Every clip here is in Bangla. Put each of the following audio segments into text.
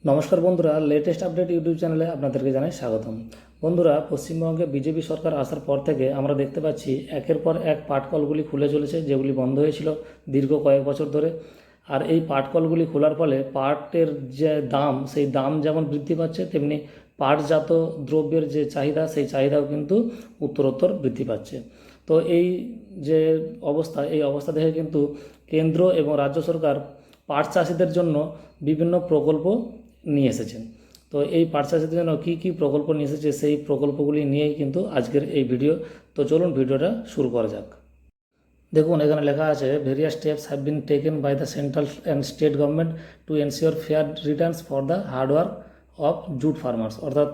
নমস্কার বন্ধুরা, লেটেস্ট আপডেট ইউটিউব চ্যানেলে আপনাদেরকে জানাই স্বাগতম। বন্ধুরা, পশ্চিমবঙ্গে বিজেপি সরকার আসার পর থেকে আমরা দেখতে পাচ্ছি একের পর এক পাটকলগুলি খুলে চলেছে, যেগুলি বন্ধ হয়েছিল দীর্ঘ কয়েক বছর ধরে। আর এই পাটকলগুলি খোলার ফলে পাটের যে দাম, সেই দাম যেমন বৃদ্ধি পাচ্ছে, তেমনি পাটজাত দ্রব্যের যে চাহিদা, সেই চাহিদাও কিন্তু উত্তরোত্তর বৃদ্ধি পাচ্ছে। তো এই অবস্থা দেখে কিন্তু কেন্দ্র এবং রাজ্য সরকার পাট চাষিদের জন্য বিভিন্ন প্রকল্প নিয়ে এসেছেন। তো এই পাট চাষিদের জন্য কী কী প্রকল্প নিয়ে এসেছে, সেই প্রকল্পগুলি নিয়েই কিন্তু আজকের এই ভিডিও। তো চলুন ভিডিওটা শুরু করা যাক। দেখুন, এখানে লেখা আছে, various steps have been taken by the central and state government to ensure fair returns for the hard work of jute farmers. অর্থাৎ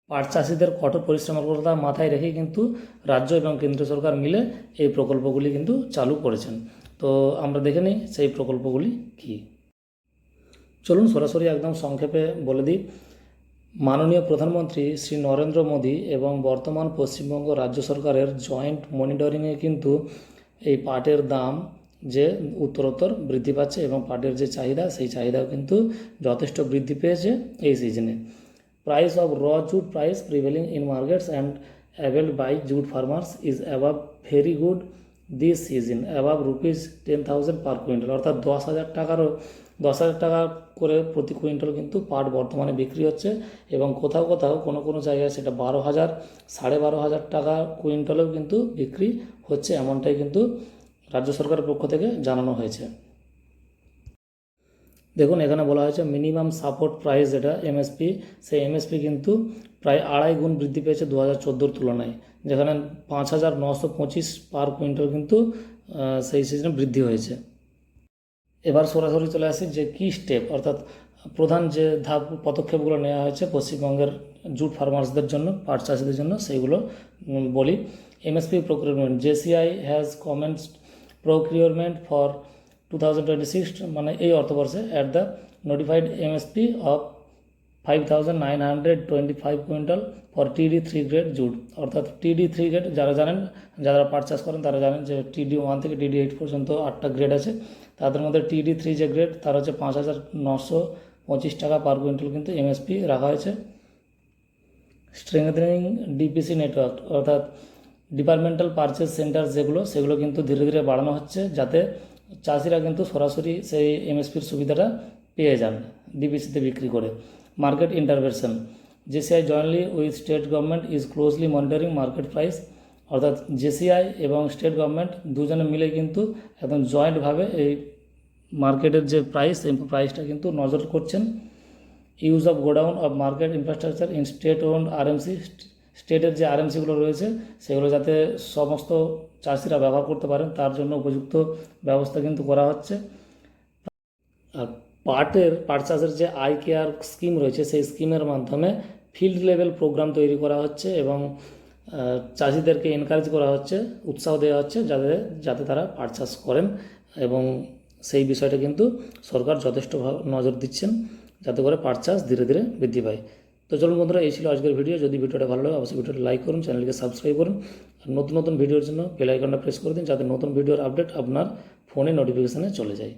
পাট চাষিদের কঠোর পরিশ্রমের কথা মাথায় রেখে কিন্তু রাজ্য এবং কেন্দ্র সরকার মিলে এই প্রকল্পগুলি কিন্তু চালু করেছেন। তো আমরা দেখে নিই সেই প্রকল্পগুলি কী। চলুন সরাসরি একদম সংক্ষেপে বলে দিই। মাননীয় প্রধানমন্ত্রী শ্রী নরেন্দ্র মোদী এবং বর্তমান পশ্চিমবঙ্গ রাজ্য সরকারের জয়েন্ট মনিটরিংয়ে কিন্তু এই পাটের দাম যে উত্তরোত্তর বৃদ্ধি পাচ্ছে এবং পাটের যে চাহিদা, সেই চাহিদাও কিন্তু যথেষ্ট বৃদ্ধি পেয়েছে এই সিজনে। Price of raw jute price prevailing in markets and availed by jute farmers is above very good this season, above rupees 10,000 per quintal. অর্থাৎ 10,000 টাকা করে প্রতি কুইন্টাল কিন্তু পাট বর্তমানে বিক্রি হচ্ছে, এবং কোথাও কোথাও কোনো জায়গায় সেটা 12,000, 12,500 টাকা কুইন্টালেও কিন্তু বিক্রি হচ্ছে, এমনটাই কিন্তু রাজ্য সরকারের পক্ষ থেকে জানানো হয়েছে। দেখুন, এখানে বলা হয়েছে মিনিমাম সাপোর্ট প্রাইস, যেটা এমএসপি, সেই এমএসপি কিন্তু প্রায় 2.5 গুণ বৃদ্ধি পেয়েছে 2014 তুলনায়, যেখানে 5,925 পার কুইন্টাল কিন্তু সেই সিজনে বৃদ্ধি হয়েছে। এবার সরাসরি চলে আসি যে কী স্টেপ, অর্থাৎ প্রধান যে পদক্ষেপগুলো নেওয়া হয়েছে পশ্চিমবঙ্গের জুট ফার্মার্সদের জন্য, পাট চাষিদের জন্য, সেইগুলো বলি। MSP procurement, JCI has commenced procurement for 2026, মানে এই অর্থবর্ষে, at the notified MSP of 5,925 quintal for TD3 grade jute. অর্থাৎ TD3 গ্রেড যারা পাট চাষ করেন তারা জানেন যে TD1 থেকে TD8 পর্যন্ত 8টা গ্রেড আছে। তাদের মধ্যে TD3 যে গ্রেড, তার হচ্ছে 5,925 টাকা পার কুইন্টাল কিন্তু এমএসপি রাখা হয়েছে। স্ট্রেংথেনিং ডিপিসি নেটওয়ার্ক, অর্থাৎ ডিপার্টমেন্টাল পারচেস সেন্টার সেগুলো কিন্তু ধীরে ধীরে বাড়ানো হচ্ছে, যাতে চাষিরা কিন্তু সরাসরি সেই এমএসপির সুবিধাটা পেয়ে যান ডিপিসিতে বিক্রি করে। Market intervention, JCI jointly with state government is closely monitoring market price. অর্থাৎ জেসিআই এবং স্টেট গভর্নমেন্ট দুজনে মিলে কিন্তু একদম জয়েন্টভাবে এই মার্কেটের যে প্রাইস, এই প্রাইসটা কিন্তু নজর করছেন। Use of godown of market infrastructure in state owned RMC, স্টেটের যে আরএমসিগুলো রয়েছে সেগুলো যাতে সমস্ত চাষিরা ব্যবহার করতে পারেন, তার জন্য উপযুক্ত ব্যবস্থা কিন্তু করা হচ্ছে। আর পাট চাষের যে আই কেয়ার স্কিম রয়েছে, সেই স্কিমের মাধ্যমে ফিল্ড লেভেল প্রোগ্রাম তৈরি করা হচ্ছে এবং চাষিদেরকে এনকারেজ করা হচ্ছে, উৎসাহ দেওয়া হচ্ছে যাতে তারা পাট চাষ করেন, এবং সেই বিষয়টা কিন্তু সরকার যথেষ্ট নজর দিচ্ছেন যাতে করে পাট চাষ ধীরে ধীরে বৃদ্ধি পায়। তো চলুন বন্ধুরা, এই ছিল আজকের ভিডিও। যদি ভিডিওটা ভালো লাগে অবশ্যই ভিডিওটা লাইক করুন, চ্যানেলকে সাবস্ক্রাইব করুন, আর নতুন ভিডিওর জন্য বেল আইকনটা প্রেস করে দিন, যাতে নতুন ভিডিওর আপডেট আপনার ফোনে নোটিফিকেশানে চলে যায়।